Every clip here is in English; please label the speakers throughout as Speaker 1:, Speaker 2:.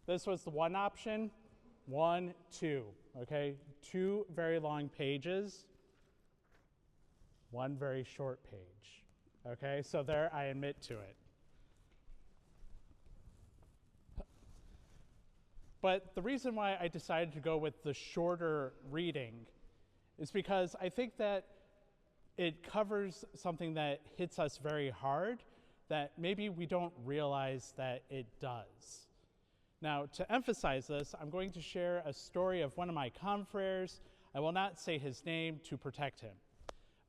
Speaker 1: This was the one option, 1, 2, okay? 2 very long pages, 1 very short page, okay? So there, I admit to it. But the reason why I decided to go with the shorter reading is because I think that it covers something that hits us very hard that maybe we don't realize that it does. Now, to emphasize this, I'm going to share a story of one of my confreres. I will not say his name to protect him.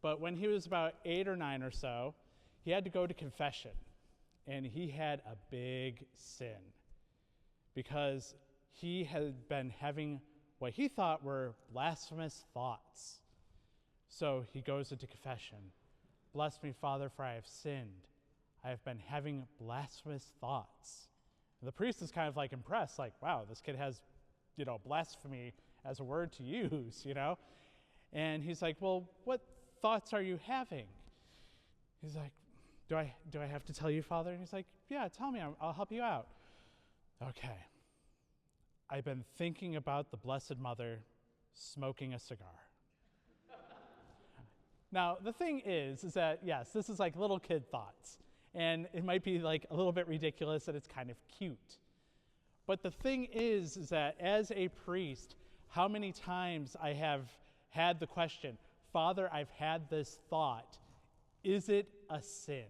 Speaker 1: But when he was about 8 or 9 or so, he had to go to confession. And he had a big sin because he had been having what he thought were blasphemous thoughts. So he goes into confession. Bless me, Father, for I have sinned. I have been having blasphemous thoughts. And the priest is kind of like impressed, like, wow, this kid has, blasphemy as a word to use, And he's like, well, what thoughts are you having? He's like, do I have to tell you, Father? And he's like, yeah, tell me, I'll help you out. Okay. I've been thinking about the Blessed Mother smoking a cigar. Now, the thing is that, yes, this is like little kid thoughts. And it might be like a little bit ridiculous and it's kind of cute. But the thing is that as a priest, how many times I have had the question, Father, I've had this thought, is it a sin?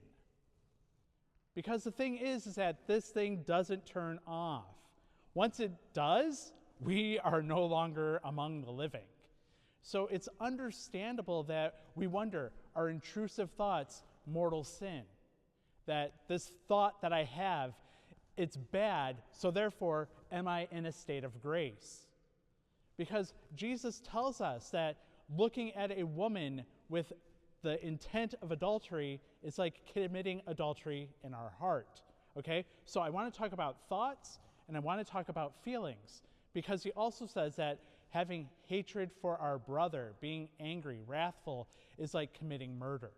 Speaker 1: Because the thing is that this thing doesn't turn off. Once it does, we are no longer among the living. So it's understandable that we wonder, are intrusive thoughts mortal sin? That this thought that I have, it's bad, so therefore, am I in a state of grace? Because Jesus tells us that looking at a woman with the intent of adultery is like committing adultery in our heart, okay? So I want to talk about thoughts, and I want to talk about feelings, because he also says that having hatred for our brother, being angry, wrathful, is like committing murder.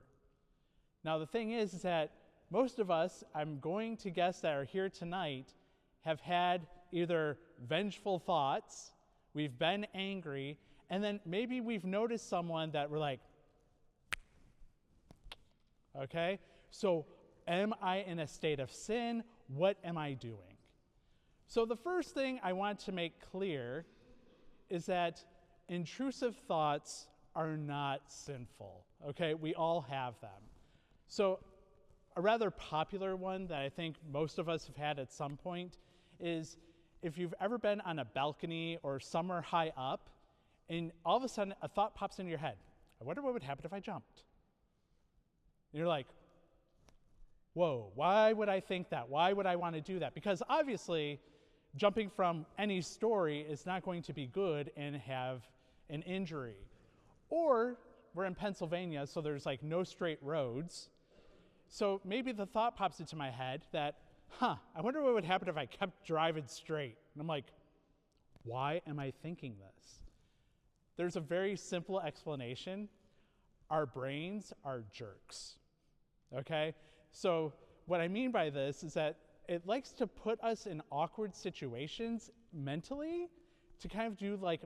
Speaker 1: Now, the thing is that most of us, I'm going to guess, that are here tonight have had either vengeful thoughts, we've been angry, and then maybe we've noticed someone that we're like, okay? So am I in a state of sin? What am I doing? So the first thing I want to make clear is that intrusive thoughts are not sinful, okay? We all have them. So a rather popular one that I think most of us have had at some point is if you've ever been on a balcony or somewhere high up, and all of a sudden a thought pops into your head. I wonder what would happen if I jumped. And you're like, whoa, why would I think that? Why would I want to do that? Because obviously, jumping from any story is not going to be good and have an injury. Or we're in Pennsylvania, so there's like no straight roads. So maybe the thought pops into my head that, I wonder what would happen if I kept driving straight. And I'm like, why am I thinking this? There's a very simple explanation. Our brains are jerks, okay? So what I mean by this is that it likes to put us in awkward situations mentally to kind of do like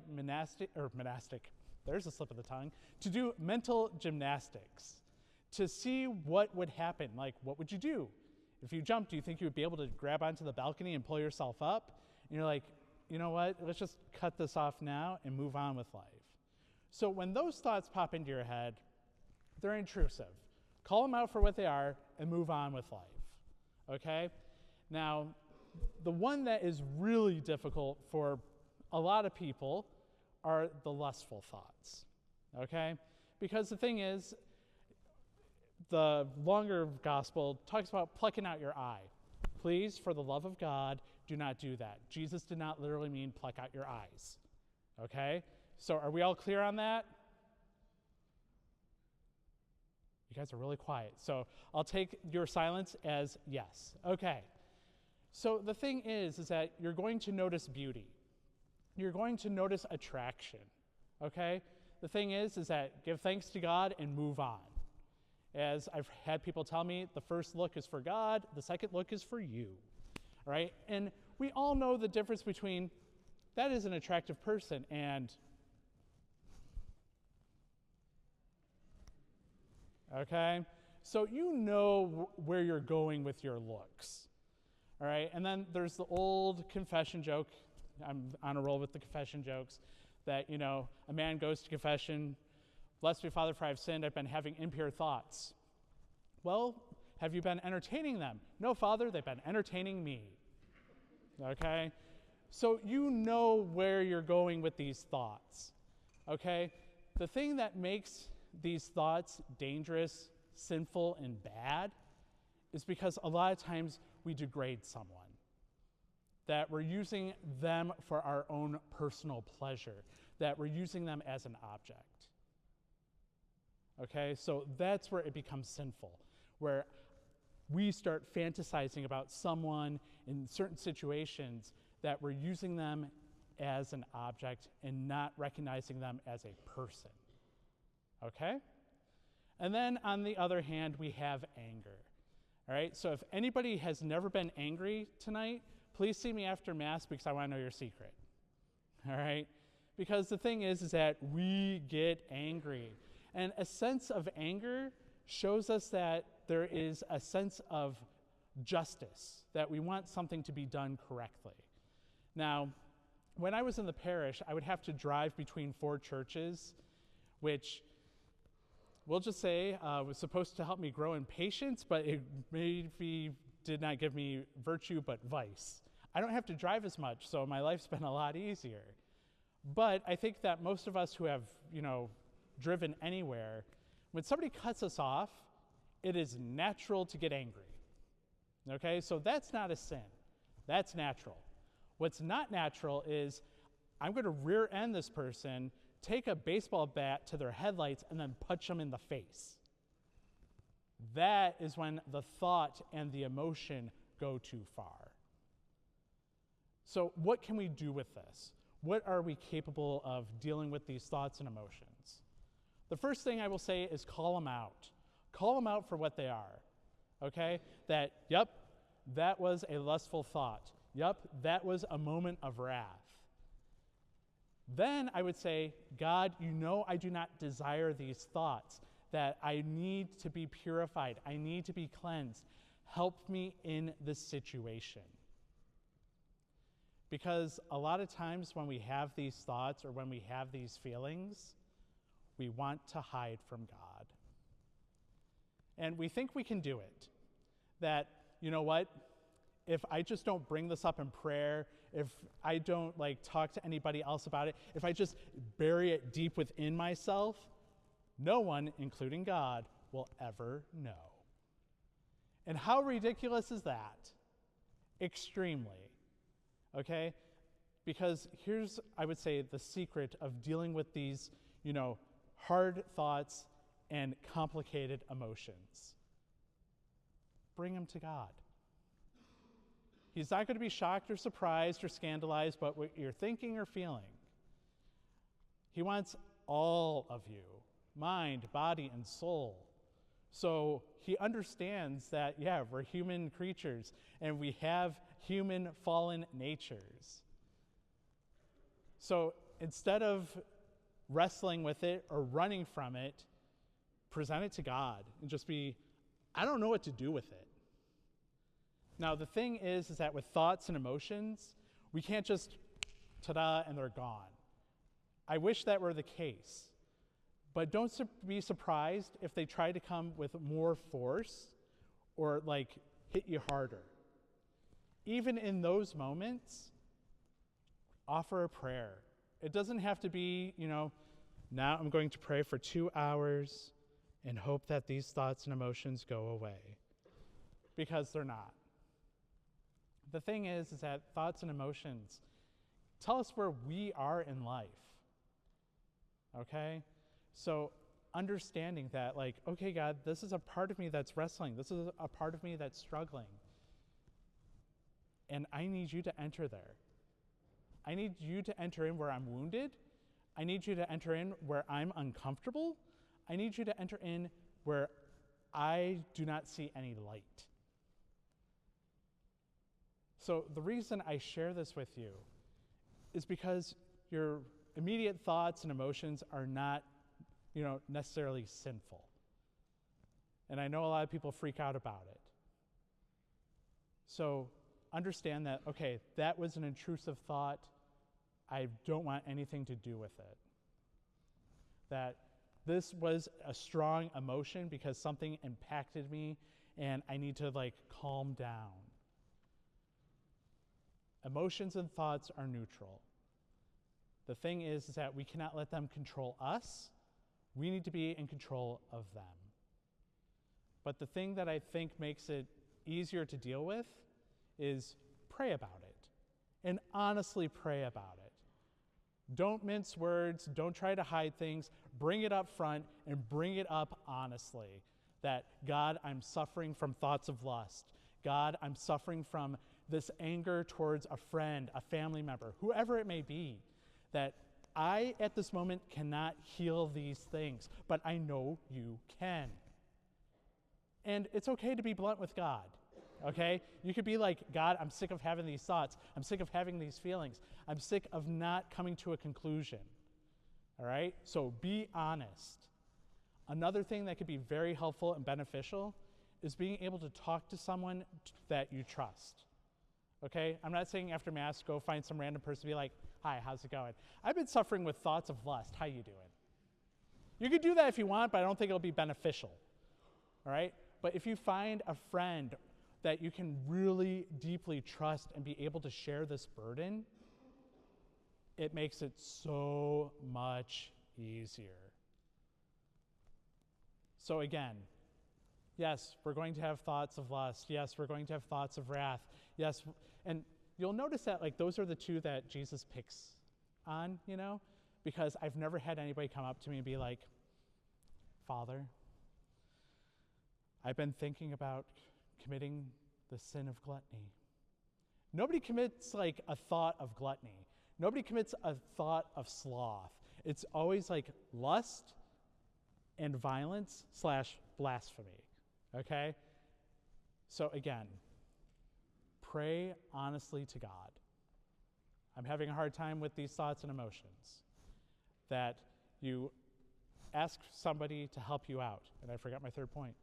Speaker 1: there's a slip of the tongue, to do mental gymnastics, to see what would happen. Like, what would you do? If you jumped, do you think you would be able to grab onto the balcony and pull yourself up? And you're like, you know what? Let's just cut this off now and move on with life. So when those thoughts pop into your head, they're intrusive. Call them out for what they are and move on with life, okay? Now, the one that is really difficult for a lot of people are the lustful thoughts, okay? Because the thing is, the longer gospel talks about plucking out your eye. Please, for the love of God, do not do that. Jesus did not literally mean pluck out your eyes, okay? So are we all clear on that? You guys are really quiet, so I'll take your silence as yes. Okay. So the thing is that you're going to notice beauty. You're going to notice attraction, okay? The thing is that give thanks to God and move on. As I've had people tell me, the first look is for God, the second look is for you, all right? And we all know the difference between that is an attractive person and, okay? So you know where you're going with your looks, all right? And then there's the old confession joke. I'm on a roll with the confession jokes that, you know, a man goes to confession, "Blessed be Father, for I have sinned, I've been having impure thoughts." Well, have you been entertaining them? "No, Father, they've been entertaining me." Okay? So you know where you're going with these thoughts. Okay? The thing that makes these thoughts dangerous, sinful, and bad is because a lot of times we degrade someone. That we're using them for our own personal pleasure. That we're using them as an object. Okay? So that's where it becomes sinful. Where we start fantasizing about someone in certain situations that we're using them as an object and not recognizing them as a person. Okay? And then on the other hand, we have anger. All right? So if anybody has never been angry tonight, please see me after Mass because I want to know your secret. All right? Because the thing is that we get angry. And a sense of anger shows us that there is a sense of justice, that we want something to be done correctly. Now, when I was in the parish, I would have to drive between 4 churches, which we'll just say was supposed to help me grow in patience, but it maybe did not give me virtue but vice. I don't have to drive as much, so my life's been a lot easier. But I think that most of us who have, you know, driven anywhere, when somebody cuts us off, it is natural to get angry. Okay, so that's not a sin. That's natural. What's not natural is I'm going to rear end this person, take a baseball bat to their headlights, and then punch them in the face. That is when the thought and the emotion go too far. So what can we do with this? What are we capable of dealing with these thoughts and emotions? The first thing I will say is call them out. Call them out for what they are, okay? That, yep, that was a lustful thought. Yep, that was a moment of wrath. Then I would say, God, you know I do not desire these thoughts, that I need to be purified. I need to be cleansed. Help me in this situation. Because a lot of times when we have these thoughts or when we have these feelings, we want to hide from God. And we think we can do it. That, you know what? If I just don't bring this up in prayer, if I don't talk to anybody else about it, if I just bury it deep within myself, no one, including God, will ever know. And how ridiculous is that? Extremely. Okay? Because here's, I would say, the secret of dealing with these, hard thoughts and complicated emotions. Bring them to God. He's not going to be shocked or surprised or scandalized by what you're thinking or feeling. He wants all of you, mind, body, and soul. So he understands that, yeah, we're human creatures and we have human fallen natures. So instead of wrestling with it or running from it, present it to God and just be, I don't know what to do with it. Now, the thing is that with thoughts and emotions, we can't just ta-da and they're gone. I wish that were the case. But don't be surprised if they try to come with more force or hit you harder. Even in those moments, offer a prayer. It doesn't have to be, now I'm going to pray for 2 hours and hope that these thoughts and emotions go away. Because they're not. The thing is that thoughts and emotions tell us where we are in life. Okay? So understanding that, okay, God, this is a part of me that's wrestling. This is a part of me that's struggling. And I need you to enter there. I need you to enter in where I'm wounded. I need you to enter in where I'm uncomfortable. I need you to enter in where I do not see any light. So the reason I share this with you is because your immediate thoughts and emotions are not, necessarily sinful. And I know a lot of people freak out about it. So understand that, okay, that was an intrusive thought. I don't want anything to do with it. That this was a strong emotion because something impacted me and I need to calm down. Emotions and thoughts are neutral. The thing is that we cannot let them control us. We need to be in control of them. But the thing that I think makes it easier to deal with is pray about it. And honestly pray about it. Don't mince words. Don't try to hide things. Bring it up front and bring it up honestly. That, God, I'm suffering from thoughts of lust. God, I'm suffering from this anger towards a friend, a family member, whoever it may be. That I, at this moment, cannot heal these things, but I know you can. And it's okay to be blunt with God, okay? You could be like, God, I'm sick of having these thoughts. I'm sick of having these feelings. I'm sick of not coming to a conclusion, all right? So be honest. Another thing that could be very helpful and beneficial is being able to talk to someone that you trust, okay? I'm not saying after Mass, go find some random person and be like, hi, how's it going? I've been suffering with thoughts of lust. How you doing? You could do that if you want, but I don't think it'll be beneficial, all right? But if you find a friend that you can really deeply trust and be able to share this burden, it makes it so much easier. So again, yes, we're going to have thoughts of lust. Yes, we're going to have thoughts of wrath. Yes, and you'll notice that those are the two that Jesus picks on, because I've never had anybody come up to me and be like, Father, I've been thinking about committing the sin of gluttony. Nobody commits a thought of gluttony. Nobody commits a thought of sloth. It's always lust and violence / blasphemy, okay? So again, pray honestly to God. I'm having a hard time with these thoughts and emotions. That you ask somebody to help you out. And I forgot my third point.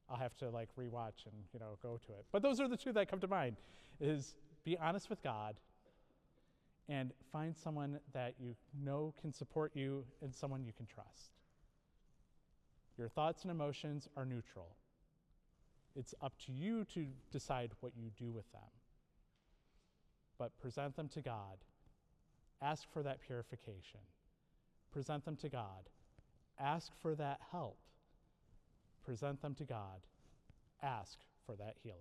Speaker 1: I'll have to rewatch and go to it. But those are the two that come to mind, is be honest with God and find someone that you know can support you and someone you can trust. Your thoughts and emotions are neutral. It's up to you to decide what you do with them. But present them to God. Ask for that purification. Present them to God. Ask for that help. Present them to God. Ask for that healing.